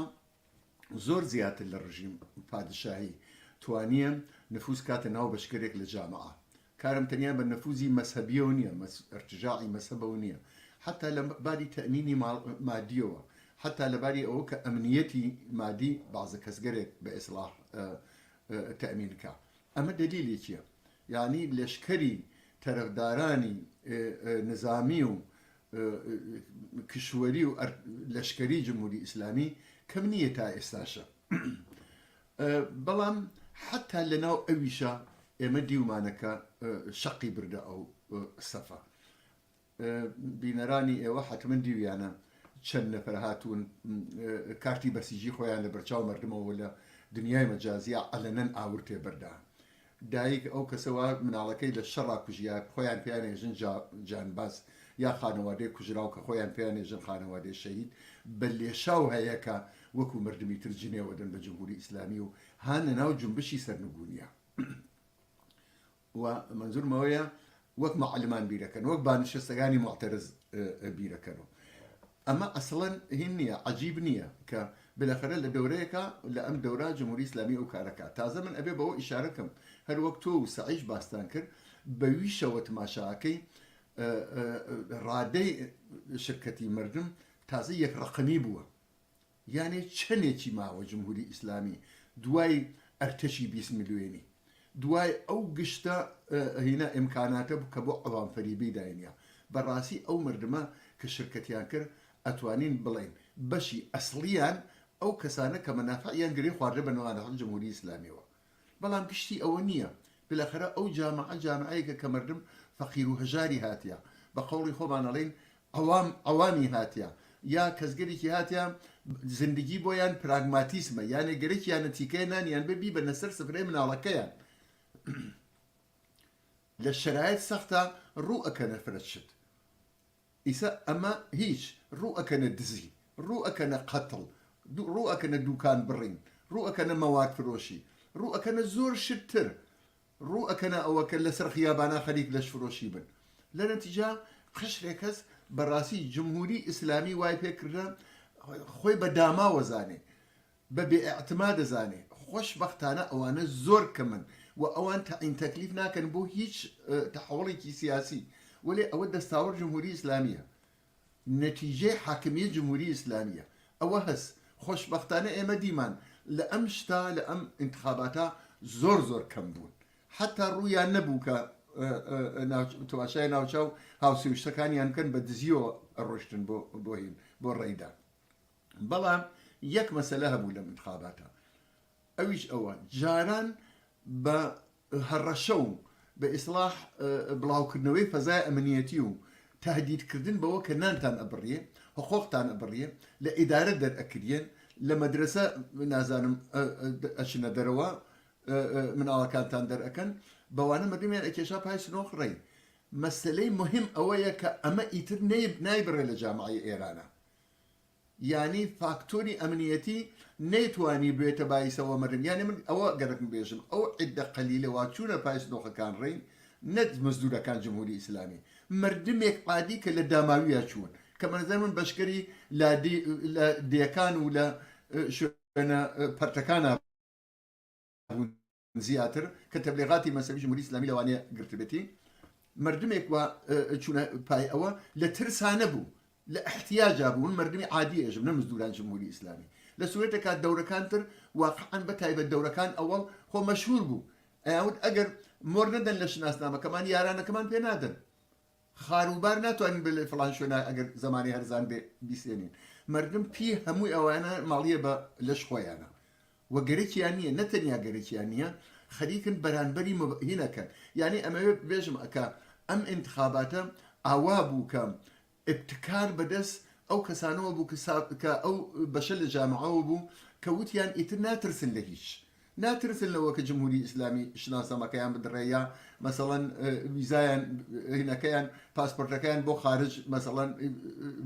Speaker 2: زۆر زیاتر لە ڕژیم پادشاهی توانیە نفوس کاتە ناو بەشکرێک لە جامعە کارم تەنیا بە نەفوزی مەسهەبیەوە نییە ارتجاعی مەسهەبەوە نییە حتا لە باری تەمینی مادیەوە حتا لەباری ئەوە کە ئەمنیەتی مادی بازە کەسگەرێک بە ئیسلاح تەمینکە ئەمە دلیلێکیە یعنی لەشکری تەرەفدارانی نظامی و کشوەری و لەشکری جمهوری ئیسلامی کەم نییە تا ئێستاشە بەڵام حتا لەناو ئەویشە ئێمە دیومانەکە شەقی بردە ئەو سەفە بینەرانی ئێوە حتمما دیویانە چەند نەفەر هاتوون کارتی بەسیجی خۆیان لە بەرچاو مردمەوە لە دنیای مەجازیە ئەلەنەن ئاور تێبەردا دایک ئەو کەسەوە مناڵەکەی لە شەڕا کوژیا خۆیان پێیانێژن جانباز یا خانەوادەی کوژراو کە خۆیان پێیانێژن خانەوادەی شەهید بە لێشاو هەیەکە وەکو مردمی تر جنێوەدەن بە جمهوری ئیسلامی و هانە ناو جنبشی سەرنگونیە و منزورمەوەیە وەک معلمان بیرەکەن وەک بانشستەکانی معتەرز بیرەکەنەوە ئەمە ئەسڵەن هین نییە عەجیب نییە کە بلەخەرە لە دەورەیەکە لە ئەم دەورە جمهوری ئیسلامی ئەو کارەکە تازە من ئەبێ بەوە ئیشارەکەم هەر وەک تۆ و سەعیش باستان کرد بەویشەوە تماشاکەی ڕادەی شرکەتی مردم تازە یەک ڕقمی بووە یانێ چەندێکی ماوە جمهوری ئیسلامی دوای ئەرتەشی 20 میلیۆنی دوای ئەو گشتە هینە ئیمکاناتە کە بۆ ئەوان فەریبی داینە بەڕاستی ئەو مردمە کە شرکەتیان کرد ئەتوانین بڵێن بەشی ئەسڵیان ئەو کەسانە کە مەنافعیان گرێ خواردە بە نێوانە جمهوری ئیسلامیەوە بەڵام گشتی ئەوە نییە بلەخەرە ئەو جامعەیەکە کە مردم فەقیر و هەژاری هاتیە بە قەوڵی خۆمانەڵێن ئەوامی هاتیە یا کەسگەرێکی هاتیە زندگی بۆیان پراگماتیسمە یانێ گەرەکیانە تیکەی نانیان ببی بە نەسەر سفرەی مناڵەکەیان لە شرایط سەختە ڕوو ئەکەنە فرەتشت ئیسا ئەمە هیچ ڕوو ئەکەنە دزی ڕوو ئەکەنە قەتڵ ڕوو ئەکەنە دوکان بڕین ڕوو ئەکەنە مەواد فرۆشی ڕوو ئەکەنە زۆر شتتر ڕوو ئەکەنە ئەوەکە لەسەر خیابانە خەریک لەش فرۆشی بن لە نەتیجا قشرێک کەس بەڕاستی جمهوری ئیسلامی وای پێکردە خۆی بە داماوەزانێ بە بێئەعتما دەزانێ خۆشبەختانە ئەوانە زۆر کەمن و ئەوان تەعین تەکلیف ناکەن بۆ هیچ تەحوڵێکی سیاسی وەلێ ئەوە دەستاوەر جمهوری ئیسلامیە نەتیجەی حاکمیە جمهوری ئیسلامیە ئەوە هەست خۆشبەختانە ئێمە دیمان لە ئەم شتا لە ئەم انتخاباتە زۆر کەم بوون حتا ڕوویان نەبوو کە تواشای ناوچاو هاوسێوشتەکانیان بکەن بە دزیەوە ڕۆشتن بۆ ڕێیدا بەڵام یەک مەسەلە هەبوو لەم انتخاباتە ئەویش ئەوە جاران بە هەڕەشە و بە ئیسلاح بڵاوکردنەوەی فەزای ئەمنیەتی و تهدیدکردن بەوە کە نانتان ئەبڕیە حقوقتان ئەبڕیە لە ئیدارە دەرئەکرێن لە مەدرسە نازانم ئەچنە دەرەوە مناڵەکانتان دەرئەکەن بەوانە مردمیان ئەکێشا پای سنۆخ ڕێی مەسلەی مهم ئەوەیە کە ئەمە ئیتر نایبڕێ لە جامعەی ئێرانە یعنی فاکتۆری ئەمنیەتی نەیتوانی بێتە بایسەوە مردم یعنی من ئەوە گەرەکم بێژم ئەو عیددە قەلیلە واچوونە پای سنۆخەکان ڕێین نەت مزدورەکان جمهوری ئیسلامی مردمێک عادی کە لە داماویە چوون کە منەزەر من بەشکەری لە دیەکان و لە شوێنە پەرتەکانە زیاتر کە تەبلیغاتی مەسەوی جمهوری ئیسلامی لەوانەیە گرتبێتی مردمێک وە چوونە پای ئەوە لە ترسانە بوو لە احتیاجا بوون مردمی عادی ئێژم نە مزدوران جمهوری ئیسلامی لە سوورەتێکا دەورەکان تر واقعاً بە تایبەت دەورەکان ئەوەڵ خۆ مەشهور بوو ئەیاوت ئەگەر مۆر نەدەن لە شناسنامەکەمان یارانەکەمان پێ نادەن خاروبار ناتوانین بە فڵان شوێنە ئەگەر زمانی هەرزان بێ بیسێنین مردم پی هەمووی ئەوانە ماڵیە بە لەش خۆیانە وە گەرەکیان نییە نەتەنیا گەرەکیان نییە خەریکن بەرانبەری هینەکەن یعنی ئەمەوێ بێژم ئەکە ئەم انتخاباتە ئاوا بوو کە ابتکار بەدەست ئەو کەسانەوە بوو کە ئەو بەشە لە جامعەوە بوو کە وتیان ئیتر ناترسن لە هیچ ناترسن لەوە کە جمهوری ئیسلامی شناسەمەکەیان بدڕێیا مەسەڵەن ویزایان هینەکەیان پاسپۆرتەکەیان بۆ خارج مەسەڵەن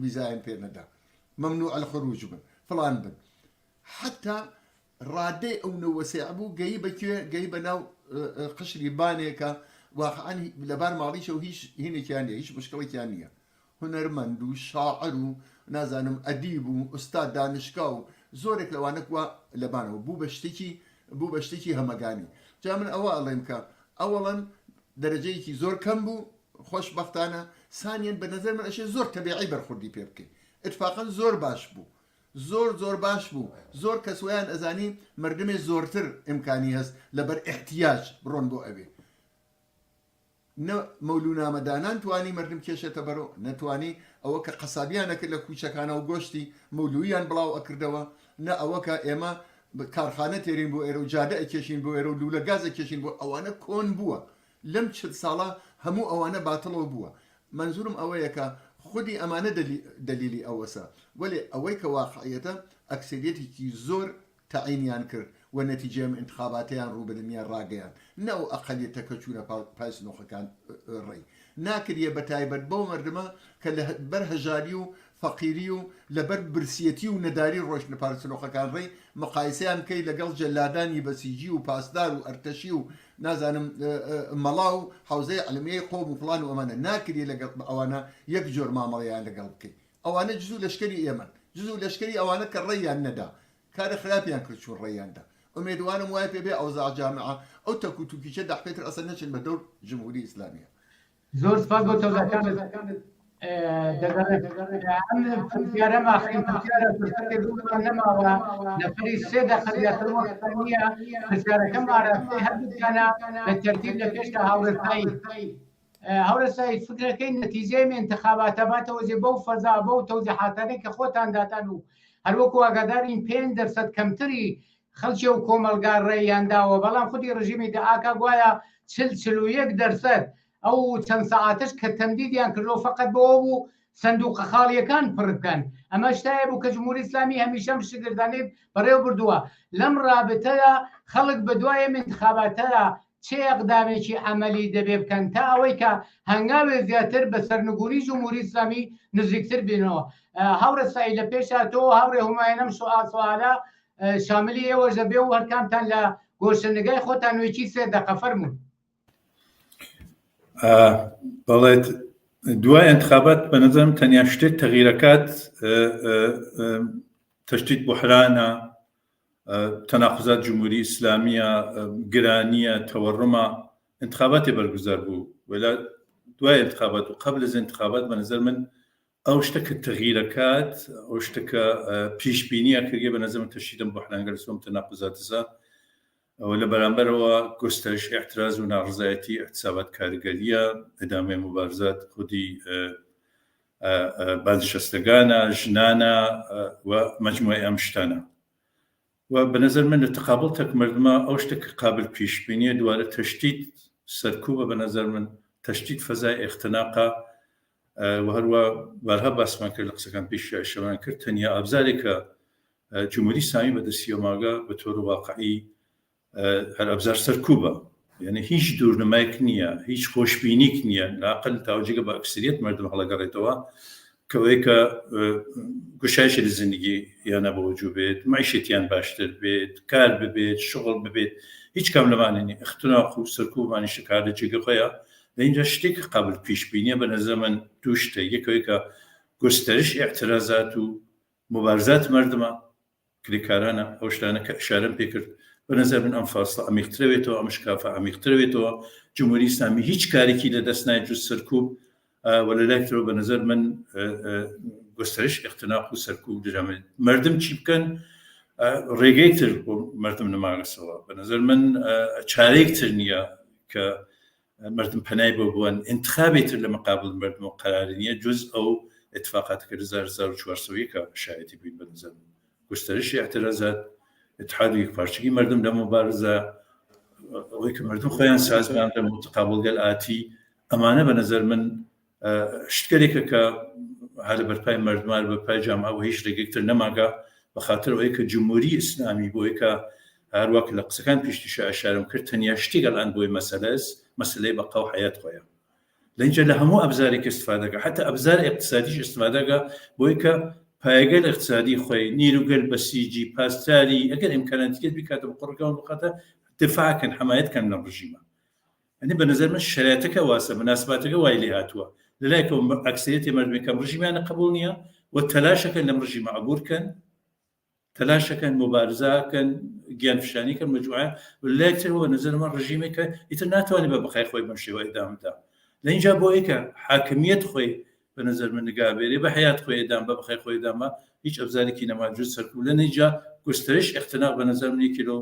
Speaker 2: ویزایان پێ نەدا ممنوع الخروج بن فلان بن حتى ڕادەی ئەو نەوەسێع بوو گەی بەکوێ گەی بەناو قشری بانێکە واقعاً لەبار ماڵیشە و هیچ هینێکیان نیە هیچ مشکڵێکیان نییە هونەرمەند و شاعر و نازانم ئەدیب و ئوستاد دانشگا و زۆرێک لەوانە وە لەبانەوە بوو بە شتێکی هەمەگانی جا من ئەوە ئەڵێم کە ئەوەڵەن دەرەجەیەکی زۆر کەم بوو خۆشبەختانە سانیان بە نەزەر من ئەشێ زۆر تەبیعی بەرخوردی پێ بکەین اتفاقاً زۆر باش بوو زۆر باش بوو زۆر کەسویان ئەزانی مردمێ زۆرتر ئیمکانی هەست لەبەر احتیاج بڕۆن بۆ ئەوێ مەولونامەدانان توانی مردم کێشێتە بەرەو نەتوانی ئەوە کە قەسابیانەکرد لە کوچەکانە و گۆشتی مەولویان بڵاو ئەکردەوە نە ئەوە کە ئێمە کارخانە تێرین بۆ ئێرە و جادە ئەکێشین بۆ ئێرە و لولە گازە کێشین بۆ ئەوانە کۆن بووە لەم چل ساڵە هەموو ئەوانە باتڵەوە بووە منزورم ئەوەیە کە خودی ئەمانە دلیلی ئەوەسە وەێ ئەوەی کە واقعیەتە ئەکسریەتێکی زۆر تعینیان کرد و نەتیجەم انتخاباتیان ڕوبدنیان ڕاگەیان نە و ئەقلیەتەکە چوونە پایسنۆخەکان ڕێی ناکرێ بە تایبەت بەو مردمە کە لە بەر هەژاری و فەقیری و لەبەر برسیەتی و نەداری ڕۆژنە پارسنۆخەکان ڕێی مقایسەیان کەی لەگەڵ جەلادانی بەسیجی و پاسدار و ئەرتەشی و نازانم مەڵا و حوزەی علمیەی قۆم و فڵان و ئەمانە ناکرێ لەگەڵ ئەوانە یەک جۆر مامەڵەیان لەگەڵ بکەیت ئەوانە جزوو لەشکری ئێمە جزوو لەشکری ئەوانە کە ڕێیان نەدا کارە خراپیان کرد چون ڕێیاندا ئومێدوانم وایە پێ بێ ئەوزاع جامعە ئەو تەکوتوکیچە داحپێتر ئەسەر نەچن بە دەور جمهوری ئیسلامیە
Speaker 1: زۆر سپاس بۆ تەوزەکانت پرسیارەم ئاخرین پرسیارە فرسەتێک دوومان نەماوە لەپەری سێ دەقەت زیاتر وەخت نییە پرسیارەکەم ئاراستەی هەردووکانە بە تەرتیب لە پێشدا هەورەسایی فکرەکەی نەتیجەی انتخاباتە باتەوە جێ بەو فەزا بەو تەوزیحاتانەی کە خۆتان داتان و هەروەکو ئاگادارین 5% کەمتری خەڵکی و کۆمەلگا ڕێیانداوە بەڵام خودی ڕژیمی داعاکە گوایە 41% ئەو چەند سەعاتش کە تەمدیدیان کردەوە فقط بەوە بوو سندوقە خاڵیەکان پڕ بکەن ئەمە شتایە بوو کە جمهوری ئیسلامی هەمیشە شگردانەی بەڕێوە بردووە لەم رابطەیە خەڵک بە دوایە انتخاباتەیە چه ئەقدامێکی عملی دەبێ بکەن تا ئەوەی کە هەنگاوێ زیاتر بە سەرنگونی جمهوری ئیسلامی نزیکتر بینەوە هەورەسایی لە پێش هاتەوە هەورێ هوماینەم سوالە شاملی ئێوەش دەبێ و هەرکامتان لە گۆشەنگای خۆتان وێکی 3 دقە فەرموون.
Speaker 3: بەڵێت دوای انتخابات بە نەزەرم تەنیا شتێک تەغییرەکات تەشدید بوحرانە تەناقضات جمهوری ئیسلامیە گرانیە تەوەڕمە انتخاباتی بەرگوزار بوو ولا دوای انتخابات و قبل از انتخابات بە نەزەر من ئەو شتەکە تەغییرەکات ئەو شتەکە پیشبینیە کردێ بە نەزەرم تەشدیدم بوحرانگەر سۆم تەناقضاتەسە ئەوە لە بەرامبەرەوە گۆستەرش احتراز و ناڕزایەتی احتسابات کارگەریە ئەدامێ مبارزات خودی بازنشستەکانە ژنانە و مەجموعی ئەم شتانە و بەنظر من لە تقابل تەک مردمە ئەو شتێک قابل پیشبینیە دوارە تەشدید سەرکوبە بەنظر من تەشدید فەزای اختناقە و هەروە بارها باسمان کرد لە قسەکان پێش شەوان کرد تەنیا ئابزارێکە جمهوری ئیسلامی بەدەستیەماگە بە تۆر واقعی هەر ئەبزار سەرکوبە یعنی هیچ دوورنمایك نییە هیچ خۆشببینیک نییە لاقل تاوجێگە بە ئەکسریەت مردم هەڵەگەڕێتەوە کەوەی کە گوشایشی لە زندگی یانە بە وجوو بێت معیشتیان باشتر بێت کار ببێت شغل ببێت هیچ کام لەمانێنی اختناق و سەرکوبمانی شکار لە جێگە خۆیان لە اینجا شتێکی قابل پیشبینیە بە نەزەر من دوو شتە یەکەوەی کە گۆستەرش اعتراضات و مبارزات مردمە کلیکارانە ئەو شتانە کە ئشارەم پێ کرد بەنظر من ئەم فاصلە عمیقترەوێتەوە، ئەم شکافە عمیقترەوێتەوە. جمهوری ئیسلامی هیچ کارێکی لەدەست نایە جز سەرکوب، و لەلایەکترەوە بەنظر من گسترش اختناق و سەرکوب دەجامێت. مردم چی بکەن؟ ڕێگەی تر بۆ مردم نەماگەسەوە. بەنظر من چارەیەک تر نییە کە مردم پەنای بۆ بوون انتخابێت تر لە مقابل مردم و قەراری نییە جز ئەو اتفاقاتەکە 1400 کە شایەتی بووین. بەنظر من گسترشی اعتراضات، اتحاد و یەکپارچگی مردم لە مبارزە، ئەوەی کە مردم خۆیان سازمان لە متقابلگەل ئاتی، ئەمانە بەنظر من شتێکە کە هەر بەرپای مردمان بەرپای جامعە و هیچ ڕێگەیەکتر نەماگا، بەخاطر ئەوەی کە جمهوری ئیسلامی بۆی کە هەروەک لە قسەکان پێشتیش ئاشارم کرد تەنیا شتێک ئەلان بۆی مەسەلەی بەقا و حیات خۆیان. لەینجا لە هەموو ئەبزارێک استفادەکە، حتا ئەبزار اقتصادیش استفادەکە بۆی کە پایەگەل اقتصادی خۆی نیروگەل بەسیجی پاسداری ئەگەر ئیمکاناتیت بکاتە بە قڕەکەون بخاتە دفاعکەن حمایەتکەن لە ڕژیمە. ئەنی بەنظر من شرایەتەکە واسە مناسباتەکە وای لێ هاتووە لەلایەکەوە ئەکسەریەتی مردمەکەم ڕژیمیانە قبول نییە و تەلاشەکەن لەم ڕژیمە عبورکەن، تەلاشەکەن مبارزاکەن، گیانفشانیکەن مجموعە لەلایەکترەوە بەنظر من ڕژیمێکە ئیتر ناتوانێت بە بەخای خۆی بەم شێوە ئێدامدا. لەینجا بۆ ئەوەی کە حاکمیەت خۆی بەنظر من نگابێرێ بە حیات خۆی ئێدام بە بەخای خۆی دامە هیچ ئەبزارێکی نەما جز سەرکوب. لەنەیجا گسترش اختناق بەنظر من یەکێلۆ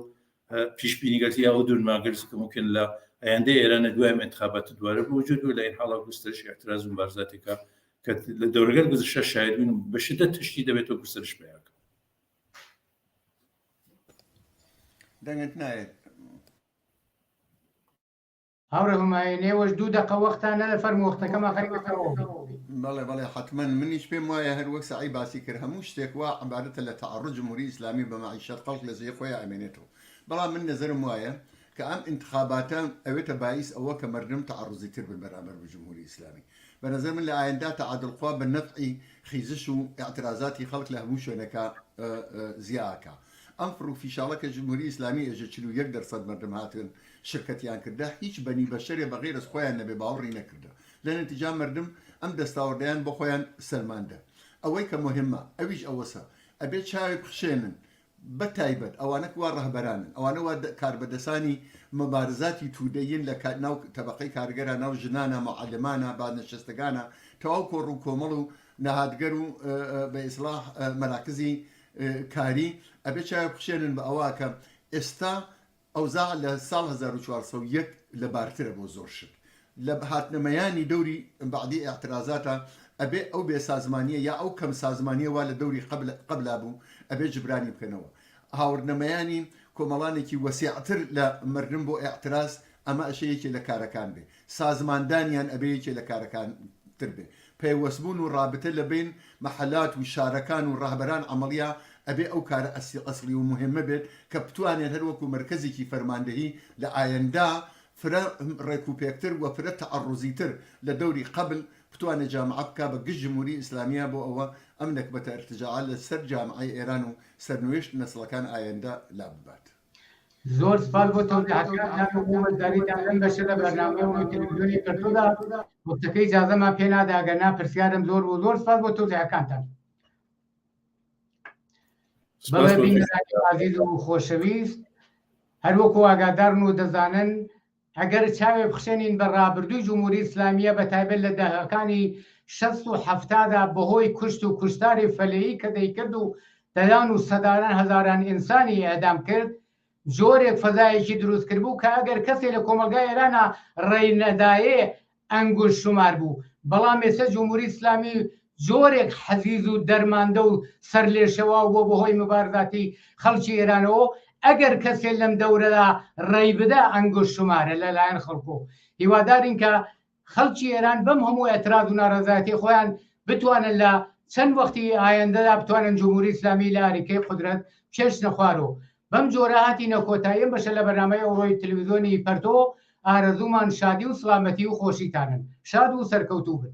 Speaker 3: پیشبینیگەڵی یا دوورماگرس کە ممکن لە ئەیندەی ئێرانە دوای انتخابات دووارە بوجود و لە این حاڵە گسترش اعتراض و مبارزاتێکە کە لە دەورەگەل گزشتە شاهد بووین و بە شدەت تشتی دەبێتەوە گسترش پیاکە.
Speaker 2: دەنگت نایێت
Speaker 1: هاوڕێ هوماینێوەش 2 دقە وەختانە لە فەرمو وەختەکەمە خەریکەکەەوە.
Speaker 2: بەڵێ حتمما منیش پێم وایە هەر وەک سعی باسی کرد هەموو شتێک وا عبارەتە لە تعڕج جمهوری ئیسلامی بە معیشەت خەڵک لە زێ خۆی ئەمێنێتەوە. بەڵام من نەزەرم وایە کە ئەم انتخاباتە ئەوێتە باعث ئەوە کە مردم تعڕزی تر بن بەرامبەر بە جمهوری ئیسلامی. بەنظر من لە ئایندا تعادلخوا بە نەفعی خیزش و اعتراضاتی خەڵک لە هەموو شوێنەکە زیاکە. ئەم فروفیشاڵە کە جمهوری ئیسلامی ئێژە 41% مردم هاتن شرکەتیان کرده هیچ بەنی بەشەرێ بەغیر از خۆیان نەبێ باوەڕی نەکردە. لە نەتیجا مردم ئەم دەستاوەردەیان بۆ خۆیان سەلماندە. ئەوەی کە مهمە ئەویش ئەوەسە ئەبێت چاوی بخشێنن بە تایبەت ئەوانە وا ڕەهبەرانن، ئەوانە وا کاربەدەسانی مبارزاتی توودەیین لە ناو تەبەقەی کارگەرە، ناو ژنانە، معلمانە، بازنشستەکانە، تەواو کۆڕ و کۆمەڵ و نەهاتگەر و بە ئیسلاح مەراکزی کاری ئەبێت چاوی بخشێنن بە ئەوە کە ئێستا ئەوزاع لە ساڵ 1401 لە بارترە بۆ زۆر شت. لە هاتنەمەیانی دەوری بەعدی اعتراضاتە ئەبێ ئەو بێ سازمانیە یا ئەو کەم سازمانیە وا لە دەوری قبلا بوو ئەبێ جبرانی بکەنەوە. هاوردنەمەیانی کۆمەڵانێکی وەسیعتر لە مردم بۆ اعتراض ئەمە ئەشەیەکی لە کارەکان بێ. سازماندانیان ئەبەیەکی لە کارەکان تر بێ. پەیوەستبوون و ڕابطە لە بین مەحەلات و شارەکان و ڕاهبەران عەمەڵیە ئەبێ ئەو کارە ئەسڵی و مهمە بێت کە بتوانێت هەروەکو مرکزێکی فەرماندەهی لە ئایندا فرە ڕێکوپێکتر و فرە تەعەڕوزی تر لە دەوری قبل بتوانێت جامعە بکە بە گشت جمهوری ئیسلامیە بۆ ئەوە ئەم نەکبەتە ارتجاع لە سەر جامعەی ئێران و سەرنوێشت نەسڵەکان ئایندا لا ببات.
Speaker 1: زۆر سپاس بۆ تەوزیحاتکانتان و بۆمەتداریتان لەم بەشە لە بەرنامەی و تەلەڤیزیۆنی کەرتۆدا وەختەکەی ئیجازەمان پێ نادا ئەگەرنا پرسیارم زۆر و زۆر سپاس بۆ تەوزیحەکانتان. بەڵێ بینەرانی عەزیز و خۆشەویست، هەروەکو ئاگادارن و دەزانن ئەگەر چاوێ بخشێنین بە ڕابردووی جمهوری ئیسلامیە بەتایبەت لە دەهەکانی 60 و 70دا بەهۆی کوشت و کوشتاری فەلەیی کە دەیکرد و دەدان و سەدانان هەزاران ئینسانی ئەدام کرد، جۆرێک فەزایەکی دروست کرد بوو کە ئەگەر کەسێ لە کۆمەلگای ئێرانە ڕێی نەدایێ ئەنگوش شومار بوو. بەڵام ئێستا جمهوری ئیسلامی جۆرێک حەزیز و دەرماندە و سەر لێشەوا بۆ بەهۆی مبارزاتی خەڵکی ئێرانەوە ئەگەر کەسێک لەم دەورەدا ڕێی بدە ئەنگوش شومارە لەلایەن خەڵکۆ. هیوادارین کە خەڵکی ئێران بەم هەموو ئەتراز و ناڕەزایەتی خۆیان بتوانن لە چەند وەختی ئایندەدا بتوانن جمهوری ئیسلامی لە ئاریکەی قودرەت پێش نەخوارەوە. بەم جۆرە هاتینە کۆتاییم بەشە لە بەرنامەی ئەوڕۆی تەلەڤیزیۆنی پەرتۆ. ئارەزوومان شادی و سڵامەتی و خۆشیتانن. شاد و سەرکەوتوو بن.